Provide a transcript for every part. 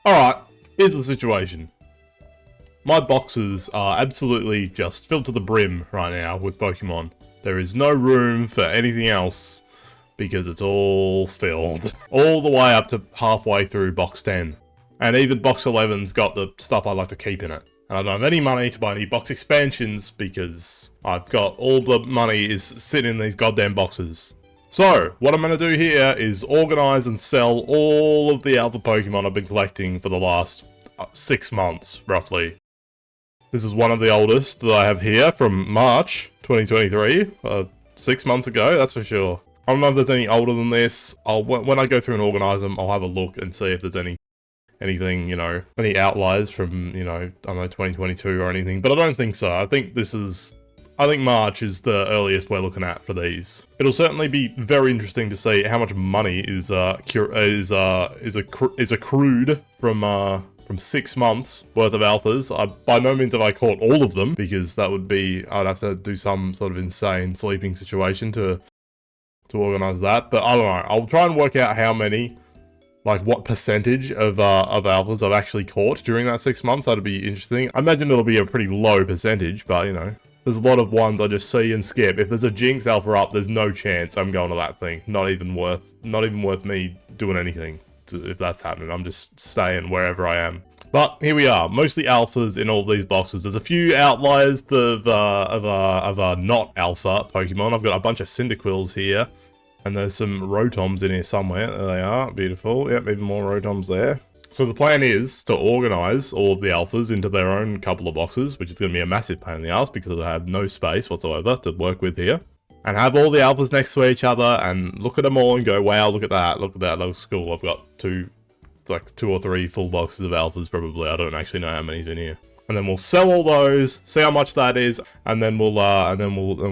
Alright, here's the situation. My boxes are absolutely just filled to the brim right now with Pokemon. There is no room for anything else because it's all filled. All the way up to halfway through box 10. And even box 11's got the stuff I like to keep in it. And I don't have any money to buy any box expansions because I've got all the money is sitting in these goddamn boxes. So, what I'm going to do here is organise and sell all of the alpha Pokemon I've been collecting for the last 6 months, roughly. This is one of the oldest that I have here from March 2023, 6 months ago, that's for sure. I don't know if there's any older than this. When I go through and organise them, I'll have a look and see if there's anything, you know, any outliers from, you know, I don't know, 2022 or anything. But I don't think so. I think March is the earliest we're looking at for these. It'll certainly be very interesting to see how much money is accrued from 6 months worth of alphas. By no means have I caught all of them because that would be, I'd have to do some sort of insane sleeping situation to organize that. But I don't know. I'll try and work out how many, like what percentage of alphas I've actually caught during that 6 months. That'd be interesting. I imagine it'll be a pretty low percentage, but you know. There's a lot of ones I just see and skip. If there's a Jinx alpha up, there's no chance I'm going to that thing. Not even worth me doing anything if that's happening. I'm just staying wherever I am. But here we are, mostly alphas in all these boxes. There's a few outliers of not alpha Pokemon. I've got a bunch of Cyndaquils here, and there's some Rotoms in here somewhere. There they are, beautiful. Yep, even more Rotoms there. So the plan is to organise all of the alphas into their own couple of boxes, which is going to be a massive pain in the ass because I have no space whatsoever to work with here. And have all the alphas next to each other and look at them all and go, wow, look at that, that looks cool. I've got two or three full boxes of alphas probably. I don't actually know how many's in here. And then we'll sell all those, see how much that is, and then we'll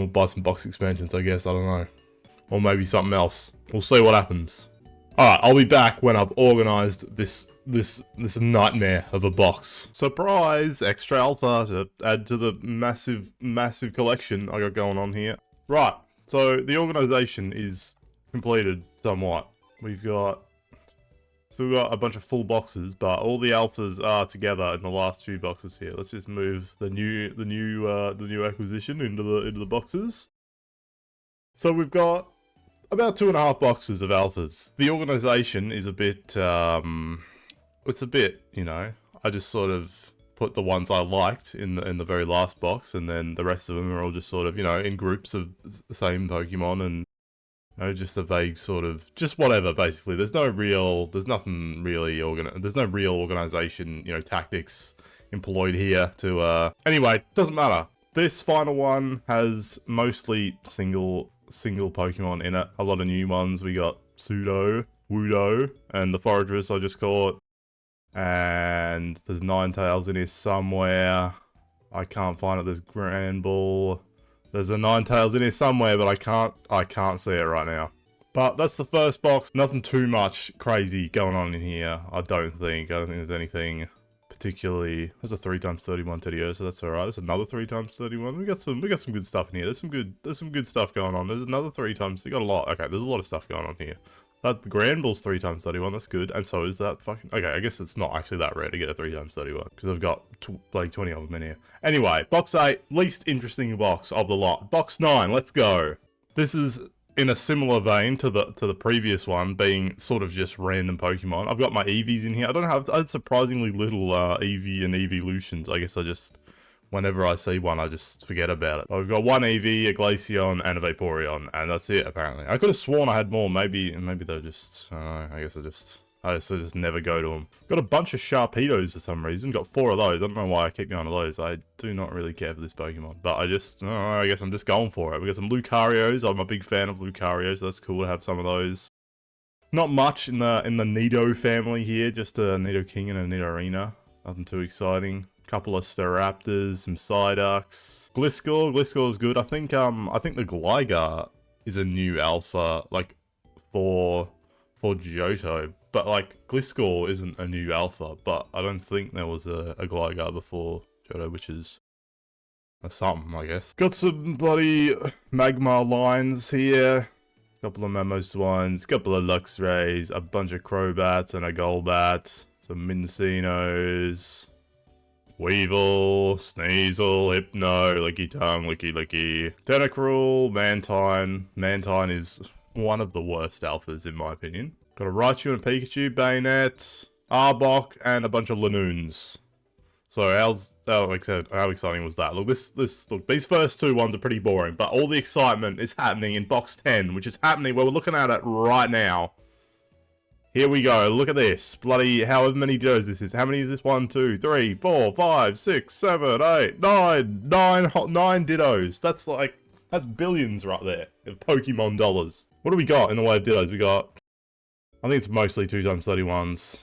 buy some box expansions, I guess, I don't know. Or maybe something else. We'll see what happens. Alright, I'll be back when I've organised this nightmare of a box. Surprise! Extra alpha to add to the massive collection I got going on here. Right, so the organisation is completed somewhat. We've still got a bunch of full boxes, but all the alphas are together in the last few boxes here. Let's just move the new acquisition into the boxes. So we've got about 2.5 boxes of alphas. The organisation is a bit, it's a bit, you know, I just sort of put the ones I liked in the very last box, and then the rest of them are all just sort of, you know, in groups of the same Pokemon, and you know, just a vague sort of, just whatever, basically. There's no real organization, you know, tactics employed here to, anyway, doesn't matter. This final one has mostly single Pokemon in it. A lot of new ones. We got Pseudo, Wudo, and the Foragers I just caught. And there's Ninetales in here somewhere. I can't find it. There's Granbull. There's a Ninetales in here somewhere, but I can't see it right now. But that's the first box. Nothing too much crazy going on in here, I don't think. I don't think there's anything particularly. There's a 3x31 Teddio, so that's alright. There's another 3x31. We got some good stuff in here. There's some good stuff going on. There's another 3x. We got a lot. Okay, there's a lot of stuff going on here. That the Granbull's 3x31, that's good, and so is that fucking... Okay, I guess it's not actually that rare to get a 3x31, because I've got like 20 of them in here. Anyway, box 8, least interesting box of the lot. Box 9, let's go. This is in a similar vein to the previous one, being sort of just random Pokemon. I've got my Eevees in here. I had surprisingly little Eevee and Eeveelutions. I guess I just... Whenever I see one, I just forget about it. I've got one Eevee, a Glaceon, and a Vaporeon, and that's it, apparently. I could have sworn I had more. Maybe they're just... I don't know. I guess I just never go to them. Got a bunch of Sharpedos for some reason. Got 4 of those. I don't know why I keep going to those. I do not really care for this Pokemon. But I don't know, I guess I'm just going for it. We got some Lucarios. I'm a big fan of Lucarios, so that's cool to have some of those. Not much in the Nido family here. Just a Nidoking and a Nidorina. Nothing too exciting. Couple of Staraptors, some Psyducks. Gliscor is good. I think the Gligar is a new alpha, like, for Johto. But, like, Gliscor isn't a new alpha, but I don't think there was a Gligar before Johto, which is something, I guess. Got some bloody Magmar lines here. Couple of Mamoswines, couple of Luxrays, a bunch of Crobats and a Golbat. Some Mincinos. Weevil, Sneasel, Hypno, Licky Tongue, Licky Licky. Tentacruel, Mantine. Mantine is one of the worst alphas in my opinion. Got a Raichu and a Pikachu, Bayonet, Arbok, and a bunch of Lanoons. So how exciting was that? Look, look, these first two ones are pretty boring, but all the excitement is happening in box 10, which is happening where we're looking at it right now. Here we go. Look at this. Bloody however many dittos this is. How many is this? 1, 2, 3, 4, 5, 6, 7, 8, 9. 9 dittos. That's billions right there of Pokemon dollars. What do we got in the way of dittos? We got, I think it's mostly 2x31s.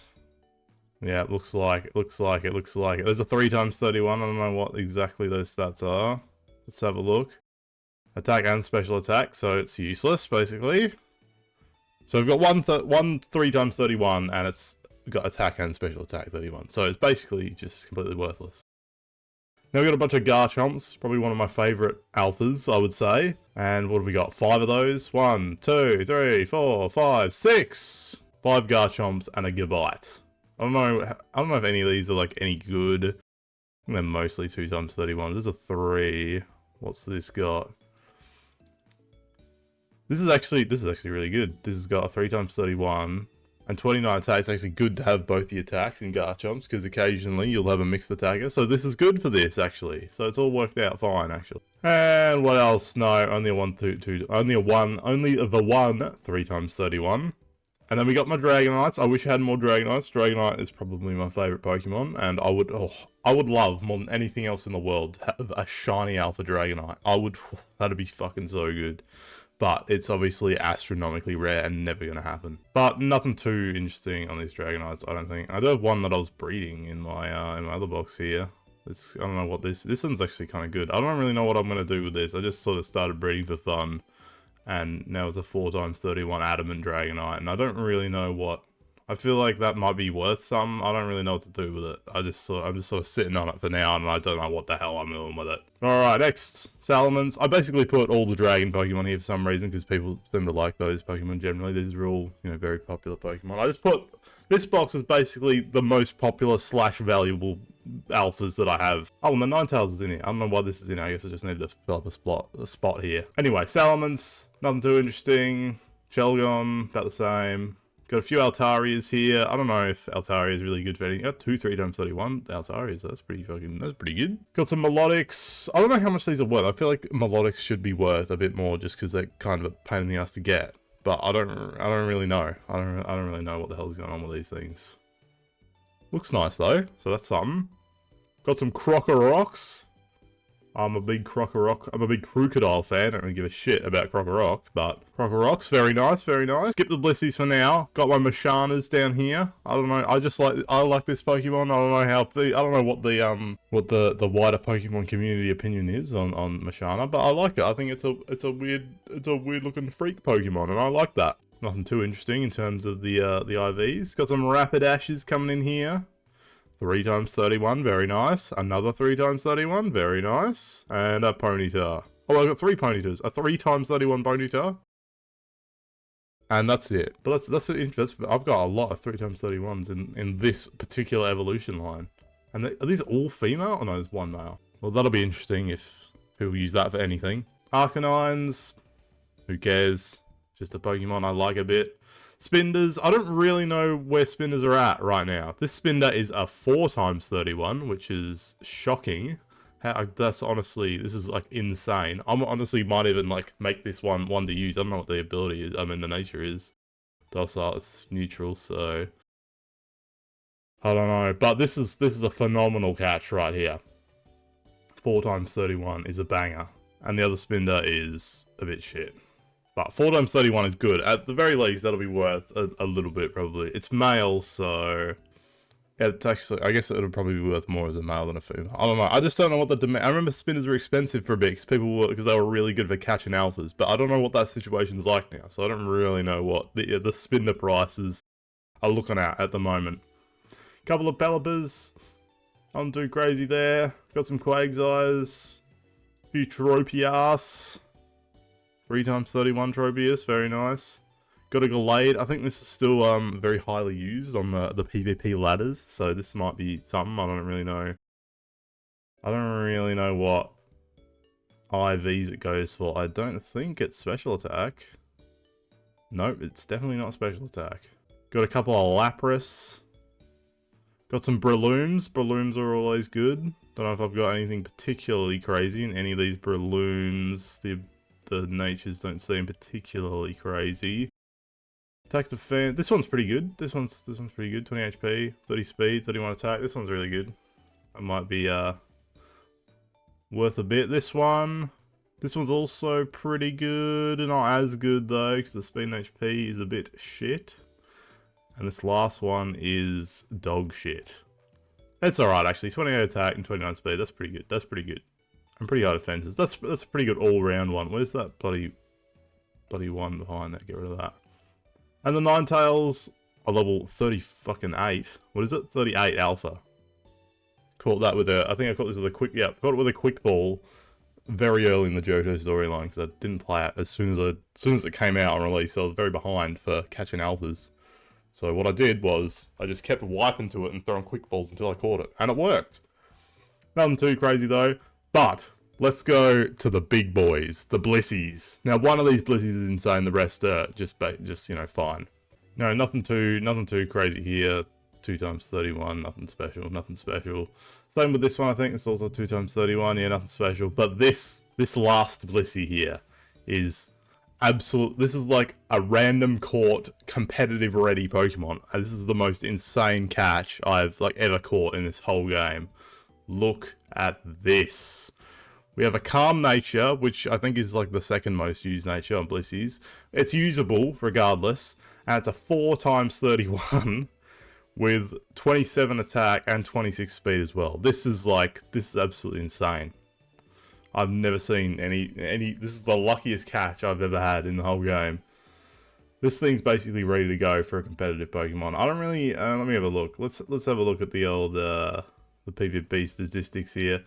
Yeah, it looks like it. There's a 3x31. I don't know what exactly those stats are. Let's have a look. Attack and special attack, so it's useless basically. So we've got one 3x31, and it's got attack and special attack 31. So it's basically just completely worthless. Now we've got a bunch of Garchomps, probably one of my favourite alphas, I would say. And what have we got? 5 of those. 1, 2, 3, 4, 5, 6. 5 Garchomps and a Gabite. I don't know if any of these are like any good. I think they're mostly 2x31s. There's a 3. What's this got? This is actually really good. This has got a 3x31 and 29 attack. It's actually good to have both the attacks in Garchomps because occasionally you'll have a mixed attacker. So this is good for this actually. So it's all worked out fine actually. And what else? No, only the one 3x31. And then we got my Dragonites. I wish I had more Dragonites. Dragonite is probably my favourite Pokemon, and I would love more than anything else in the world to have a shiny Alpha Dragonite. That'd be fucking so good. But it's obviously astronomically rare and never going to happen. But nothing too interesting on these Dragonites, I don't think. I do have one that I was breeding in my other box here. I don't know what this one's actually kind of good. I don't really know what I'm going to do with this. I just sort of started breeding for fun. And now it's a 4x31 Adamant Dragonite. And I don't really know what... I feel like that might be worth some. I don't really know what to do with it. I'm just sort of sitting on it for now, and I don't know what the hell I'm doing with it. Alright, next. Salamence. I basically put all the dragon Pokemon here for some reason, because people seem to like those Pokemon generally. These are all, very popular Pokemon. I just put... This box is basically the most popular / valuable alphas that I have. Oh, and the Ninetales is in here. I don't know why this is in here. I guess I just needed to fill up a spot here. Anyway, Salamence. Nothing too interesting. Shelgon. About the same. Got a few Altarias here. I don't know if Altaria is really good for anything. Got 2 3x31 Altarias. That's pretty good. Got some Melodics. I don't know how much these are worth. I feel like Melodics should be worth a bit more just because they're kind of a pain in the ass to get. But I don't really know. I don't really know what the hell's going on with these things. Looks nice though. So that's something. Got some Crocoroks. I'm a big Crocodile fan. I don't really give a shit about Crocorock, but Crocorock's very nice, very nice. Skip the Blissies for now. Got my Mashanas down here. I don't know. I like this Pokemon. I don't know what the wider Pokemon community opinion is on Mashana, but I like it. I think it's a weird looking freak Pokemon, and I like that. Nothing too interesting in terms of the IVs. Got some Rapidashes coming in here. 3x31, very nice. Another 3x31, very nice. And a Ponyta. Oh, I've got 3 Ponytas. A 3x31 Ponyta. And that's it. But I've got a lot of 3x31s in this particular evolution line. And are these all female? Oh no, there's one male. Well, that'll be interesting if people use that for anything. Arcanines. Who cares? Just a Pokemon I like a bit. Spinders, I don't really know where Spinders are at right now. This Spinder is a 4x31, which is shocking. This is like insane. I honestly might even like make this one to use. I don't know what the ability is. I mean, the nature is docile, it's neutral, so I don't know. But this is a phenomenal catch right here. 4x31 is a banger, and the other Spinder is a bit shit. But 4x31 is good. At the very least, that'll be worth a little bit, probably. It's male, so... Yeah, it's actually... I guess it'll probably be worth more as a male than a female. I don't know. I just don't know what the demand... I remember Spinners were expensive for a bit, because they were really good for catching alphas. But I don't know what that situation's like now, so I don't really know what the Spinner prices are looking at the moment. Couple of Pelipers. I'm too crazy there. Got some Quagseyes. Few Tropias. 3x31 Tropius, very nice. Got a Glade. I think this is still very highly used on the PvP ladders, so this might be something. I don't really know. I don't really know what IVs it goes for. I don't think it's special attack. Nope, it's definitely not special attack. Got a couple of Lapras. Got some Brillooms. Brillooms are always good. Don't know if I've got anything particularly crazy in any of these Brillooms. The natures don't seem particularly crazy. Attack defense. This one's pretty good. This one's pretty good. 20 HP, 30 speed, 31 attack. This one's really good. It might be worth a bit. This one's also pretty good. Not as good though, because the speed and HP is a bit shit. And this last one is dog shit. It's alright actually. 28 attack and 29 speed. That's pretty good. That's pretty good. And pretty high defenses. That's a pretty good all-round one. Where's that bloody one behind that? Get rid of that. And the Ninetales are level 30 fucking 8. What is it? 38 alpha. Caught that with a, I think I caught this with a quick, yeah, caught it with a quick ball very early in the Johto storyline because I didn't play it as soon as it came out on release. So I was very behind for catching alphas. So what I did was I just kept wiping to it and throwing quick balls until I caught it, and it worked. Nothing too crazy though. But let's go to the big boys, the Blissies. Now one of these Blissies is insane. The rest are just you know, fine. No, nothing too crazy here. 2 times 31, nothing special, nothing special. Same with this one, I think it's also 2 times 31, yeah, nothing special. But this last Blissey here is absolute. This is like a random caught, competitive ready Pokemon. And this is the most insane catch I've like ever caught in this whole game. Look at this. We have a calm nature, which I think is like the second most used nature on Blissies. It's usable regardless, and it's a 4 times 31. With 27 attack and 26 speed as well. This is absolutely insane. I've never seen any, this is the luckiest catch I've ever had in the whole game. This thing's basically ready to go for a competitive Pokemon. I don't really, let me have a look. Let's have a look at the old, the PvP statistics here.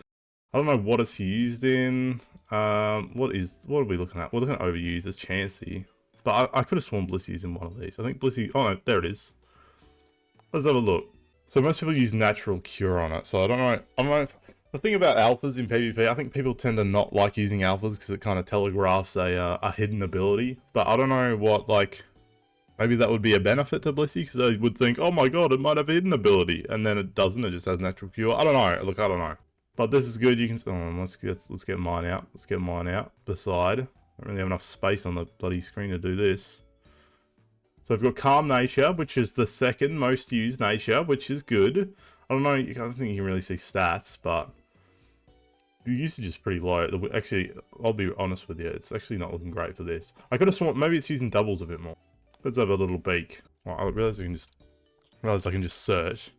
I don't know what it's used in. What are we looking at? We're looking at overused as Chansey. But I could have sworn Blissey's in one of these. I think Blissey, oh no, there it is. Let's have a look. So most people use natural cure on it. So I don't know. The thing about alphas in PvP, I think people tend to not like using alphas because it kind of telegraphs a hidden ability. But I don't know what, like, maybe that would be a benefit to Blissey because they would think, oh my god, it might have a hidden ability, and then it doesn't. It just has natural cure. I don't know. Look, I don't know. But this is good. You can. Oh, let's get mine out. Let's get mine out. Beside, I don't really have enough space on the bloody screen to do this. So I've got Calm Nature, which is the second most used nature, which is good. I don't know, I don't think you can really see stats, but the usage is pretty low. Actually, I'll be honest with you, it's actually not looking great for this. I could have sworn maybe it's using doubles a bit more. Let's have a little beak. Well, I realize I can just search.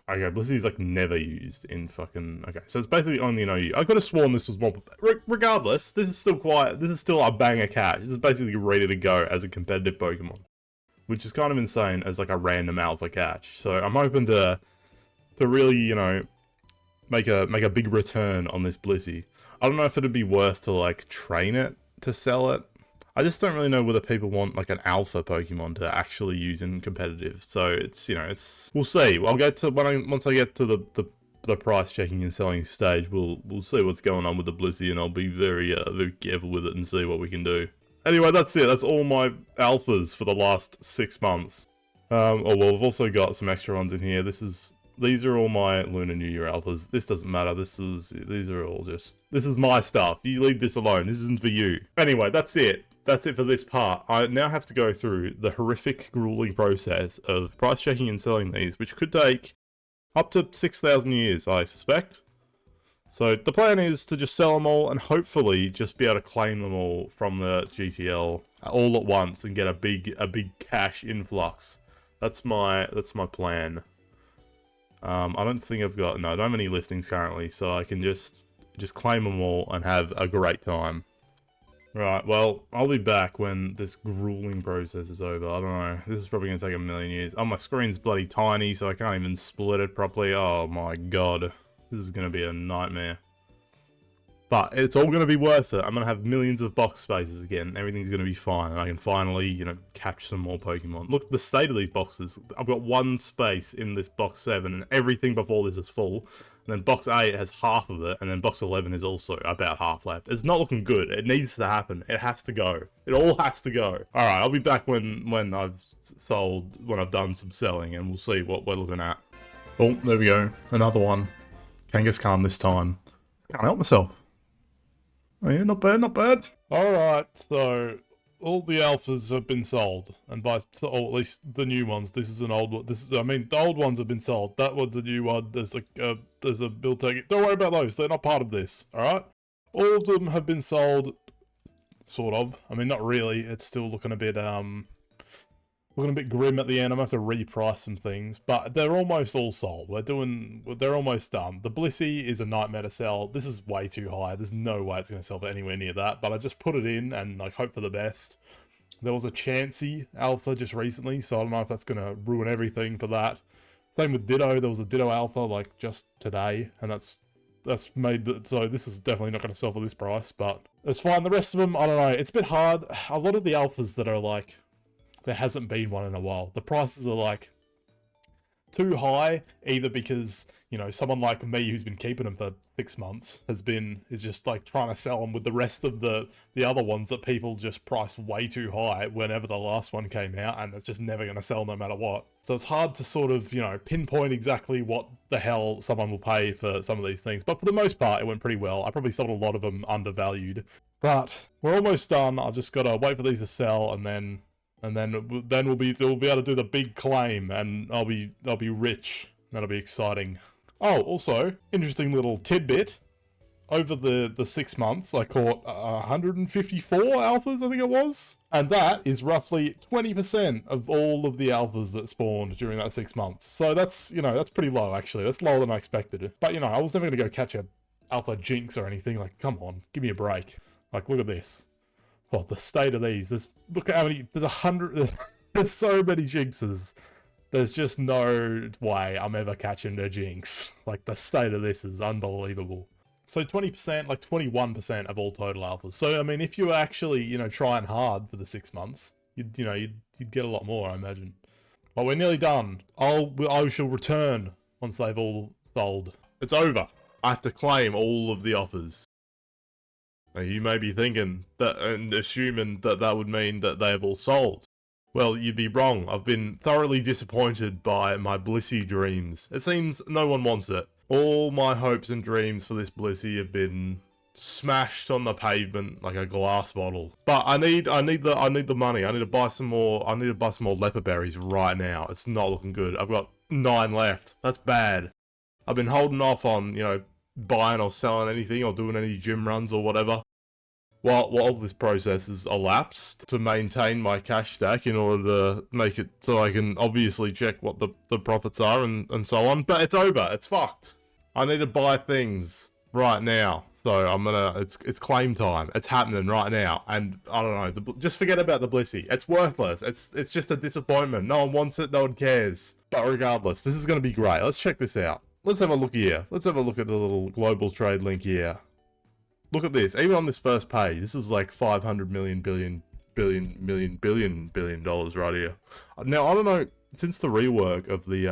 Okay, Blissey is like never used in fucking. Okay, so it's basically only an OU. I could have sworn this was more. Regardless, this is still quiet. This is still a banger catch. This is basically ready to go as a competitive Pokemon, which is kind of insane as like a random alpha catch. So I'm hoping to really, you know, make a big return on this Blissey. I don't know if it'd be worth to like train it to sell it. I just don't really know whether people want like an alpha Pokemon to actually use in competitive. So it's, you know, we'll see. I'll get to once I get to the price checking and selling stage. We'll see what's going on with the Blissey, and I'll be very careful with it and see what we can do. Anyway, that's it. That's all my alphas for the last 6 months. Oh well, we've also got some extra ones in here. These are all my Lunar New Year alphas. This doesn't matter. This is my stuff. You leave this alone. This isn't for you. Anyway, that's it. That's it for this part. I now have to go through the horrific, grueling process of price checking and selling these, which could take up to 6,000 years, I suspect. So the plan is to just sell them all and hopefully just be able to claim them all from the GTL all at once and get a big cash influx. That's my plan. I don't think I don't have any listings currently, so I can just claim them all and have a great time. Right, well, I'll be back when this grueling process is over. I don't know. This is probably going to take a million years. Oh, my screen's bloody tiny, so I can't even split it properly. Oh my god. This is going to be a nightmare. But it's all going to be worth it. I'm going to have millions of box spaces again. Everything's going to be fine. And I can finally, you know, catch some more Pokemon. Look at the state of these boxes. I've got one space in this box 7, and everything before this is full. And then box 8 has half of it, and then box 11 is also about half left. It's not looking good. It needs to happen. It has to go. It all has to go. Alright, I'll be back when I've sold, when I've done some selling, and we'll see what we're looking at. Oh, there we go. Another one. Kangaskhan this time. Can't help myself. Oh yeah, not bad, not bad. Alright, so all the alphas have been sold, and by, or at least the new ones. This is an old one. This is, I mean, the old ones have been sold. That one's a new one. There's a build ticket. Don't worry about those. They're not part of this. Alright? All of them have been sold, sort of. I mean, not really. It's still looking a bit, looking a bit grim at the end. I'm going to have to reprice some things, but they're almost all sold. They're almost done. The Blissey is a nightmare to sell. This is way too high. There's no way it's going to sell for anywhere near that, but I just put it in and like hope for the best. There was a Chansey alpha just recently, so I don't know if that's going to ruin everything for that. Same with Ditto. There was a Ditto alpha like just today, and that's made the, so this is definitely not going to sell for this price, but it's fine. The rest of them, I don't know. It's a bit hard. A lot of the alphas that are like, there hasn't been one in a while. The prices are like too high, either because, you know, someone like me who's been keeping them for 6 months is just like trying to sell them with the rest of the other ones that people just priced way too high whenever the last one came out, and it's just never going to sell no matter what. So it's hard to sort of, you know, pinpoint exactly what the hell someone will pay for some of these things. But for the most part, it went pretty well. I probably sold a lot of them undervalued. But we're almost done. I've just got to wait for these to sell, and then we'll be able to do the big claim, and I'll be rich. That'll be exciting. Oh, also, interesting little tidbit. Over the 6 months, I caught 154 alphas, I think it was. And that is roughly 20% of all of the alphas that spawned during that 6 months. So that's, you know, that's pretty low, actually. That's lower than I expected. But, you know, I was never going to go catch a alpha jinx or anything. Like, come on, give me a break. Like, look at this. Oh, the state of these. Look at how many, there's 100, there's so many jinxes. There's just no way I'm ever catching a jinx. Like, the state of this is unbelievable. So 20%, like 21% of all total alphas. So, I mean, if you were actually, you know, trying hard for the 6 months, you'd get a lot more, I imagine. But we're nearly done. I shall return once they've all sold. It's over. I have to claim all of the offers. Now, you may be thinking that and assuming that that would mean that they have all sold. Well, you'd be wrong. I've been thoroughly disappointed by my Blissey dreams. It seems no one wants it. All my hopes and dreams for this Blissey have been smashed on the pavement like a glass bottle. But I need the money. I need to buy some more leopard berries right now. It's not looking good. I've got 9 left. That's bad. I've been holding off on, you know, buying or selling anything or doing any gym runs or whatever while this process is elapsed to maintain my cash stack in order to make it so I can obviously check what the profits are and so on. But it's over. It's fucked. I need to buy things right now. So I'm gonna, it's claim time. It's happening right now. And I don't know, just forget about the Blissey. It's worthless. It's just a disappointment. No one wants it. No one cares. But regardless, this is gonna be great. Let's check this out. Let's have a look here. Let's have a look at the little global trade link here. Look at this. Even on this first page, this is like $500 million billion dollars right here. Now, I don't know, since the rework of the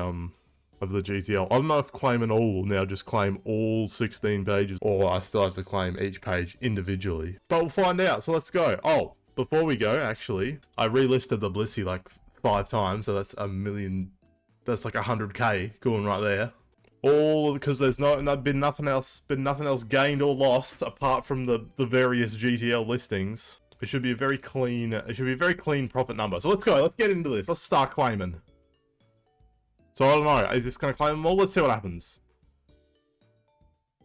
GTL, I don't know if claim and all will now just claim all 16 pages, or I still have to claim each page individually. But we'll find out, so let's go. Oh, before we go, actually, I relisted the Blissey like 5 times, so that's that's like 100k going right there. All because there's been nothing else gained or lost apart from the various GTL listings. It should be a very clean profit number. So let's go. Let's get into this. Let's start claiming. So I don't know. Is this gonna claim them all? Let's see what happens.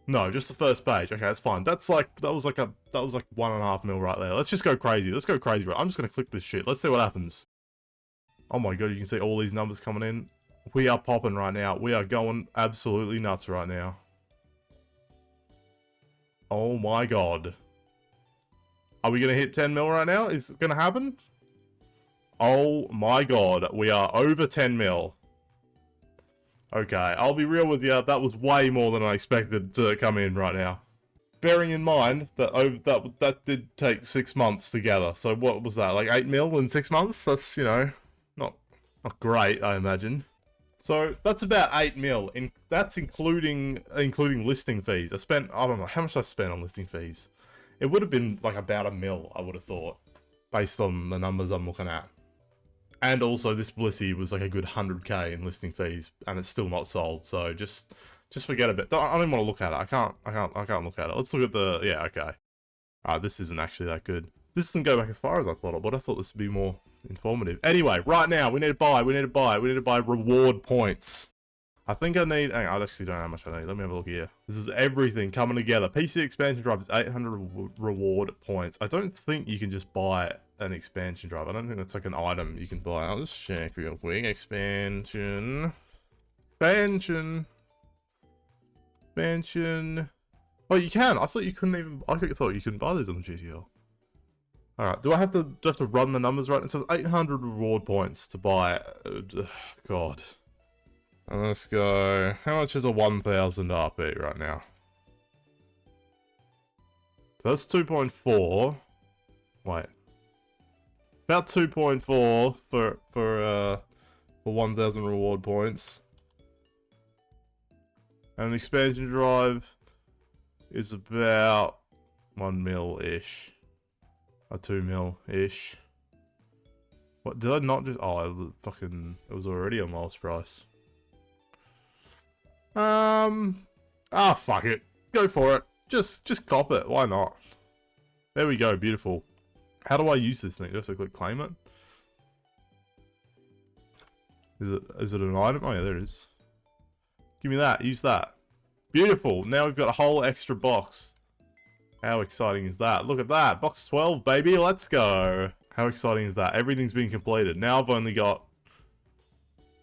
No, just the first page. Okay, that's fine. That was like 1.5 mil right there. Let's just go crazy. Let's go crazy. I'm just gonna click this shit. Let's see what happens. Oh my god, you can see all these numbers coming in. We are popping right now. We are going absolutely nuts right now. Oh my god. Are we going to hit 10 mil right now? Is it going to happen? Oh my god. We are over 10 mil. Okay, I'll be real with you. That was way more than I expected to come in right now. bearing in mind that that did take 6 months to gather. So what was that, like 8 mil in 6 months? That's, you know, not great, I imagine. So that's about 8 mil. That's including listing fees. I don't know how much I spent on listing fees. It would have been like about $1 mil, I would have thought, based on the numbers I'm looking at. And also this Blissey was like a good 100k in listing fees, and it's still not sold. So just forget about it. I don't even want to look at it. I can't look at it. Let's look at the, yeah, okay. This isn't actually that good. This doesn't go back as far as I thought it would. I thought this would be more informative. Anyway, right now we need to buy reward points. I think I need, hang on, I actually don't know how much I need. Let me have a look here. This is everything coming together. PC expansion drive is 800 reward points. I don't think you can just buy an expansion drive. I don't think that's like an item you can buy. I'll just check real quick. Expansion. Oh, you can. I thought you couldn't even, I thought you couldn't buy these on the GTL. Alright, do I have to run the numbers right? So 800 reward points to buy. God. And let's go. How much is a 1000 RP right now? So that's 2.4. Wait. About 2.4 for 1000 reward points. And an expansion drive is about 1 mil-ish. Or 2 mil-ish. What, did I not just... Oh, it was already on lowest price. Fuck it. Go for it. Just cop it. Why not? There we go. Beautiful. How do I use this thing? Do I have to click claim it? Is it an item? Oh yeah, there it is. Give me that. Use that. Beautiful. Now we've got a whole extra box. How exciting is that? Look at that. Box 12, baby. Let's go. How exciting is that? Everything's been completed. Now I've only got...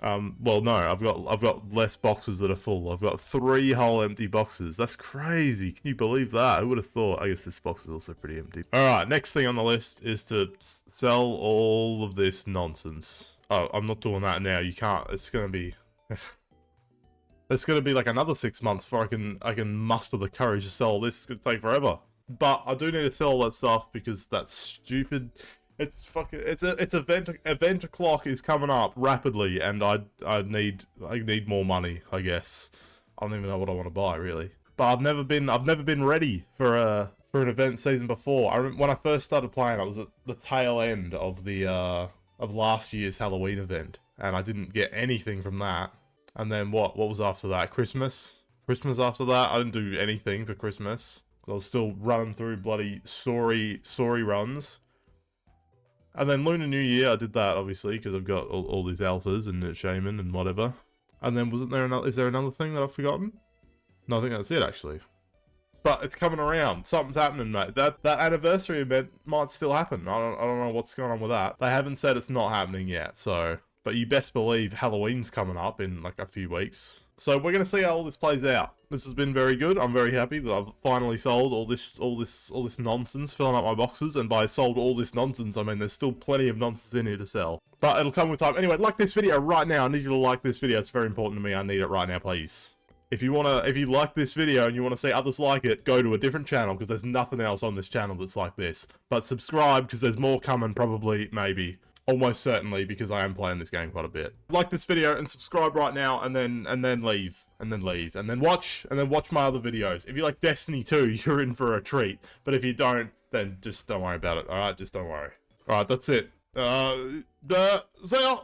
well, no. I've got less boxes that are full. I've got 3 whole empty boxes. That's crazy. Can you believe that? I would have thought. I guess this box is also pretty empty. Alright, next thing on the list is to sell all of this nonsense. Oh, I'm not doing that now. You can't. It's gonna be... It's gonna be like another 6 months before I can muster the courage to sell this. It's gonna take forever. But I do need to sell all that stuff because that's stupid. It's fucking. It's event o'clock is coming up rapidly, and I need more money. I guess I don't even know what I want to buy really. But I've never been ready for an event season before. I remember when I first started playing, I was at the tail end of the of last year's Halloween event, and I didn't get anything from that. And then what was after that? Christmas after that. I didn't do anything for Christmas. I was still running through bloody story runs. And then Lunar New Year, I did that obviously because I've got all these alphas and shaman and whatever. And then is there another thing that I've forgotten? No, I think that's it actually. But it's coming around. Something's happening, mate. That anniversary event might still happen. I don't know what's going on with that. They haven't said it's not happening yet, so. But you best believe Halloween's coming up in like a few weeks. So we're gonna see how all this plays out. This has been very good. I'm very happy that I've finally sold all this nonsense, filling up my boxes. And by sold all this nonsense, I mean there's still plenty of nonsense in here to sell. But it'll come with time. Anyway, like this video right now. I need you to like this video. It's very important to me. I need it right now, please. If you like this video and you want to see others like it, go to a different channel because there's nothing else on this channel that's like this. But subscribe because there's more coming, probably, maybe. Almost certainly, because I am playing this game quite a bit. Like this video and subscribe right now, and then leave, and then watch my other videos. If you like Destiny 2, you're in for a treat. But if you don't, then just don't worry about it. All right, just don't worry. All right, that's it. See ya.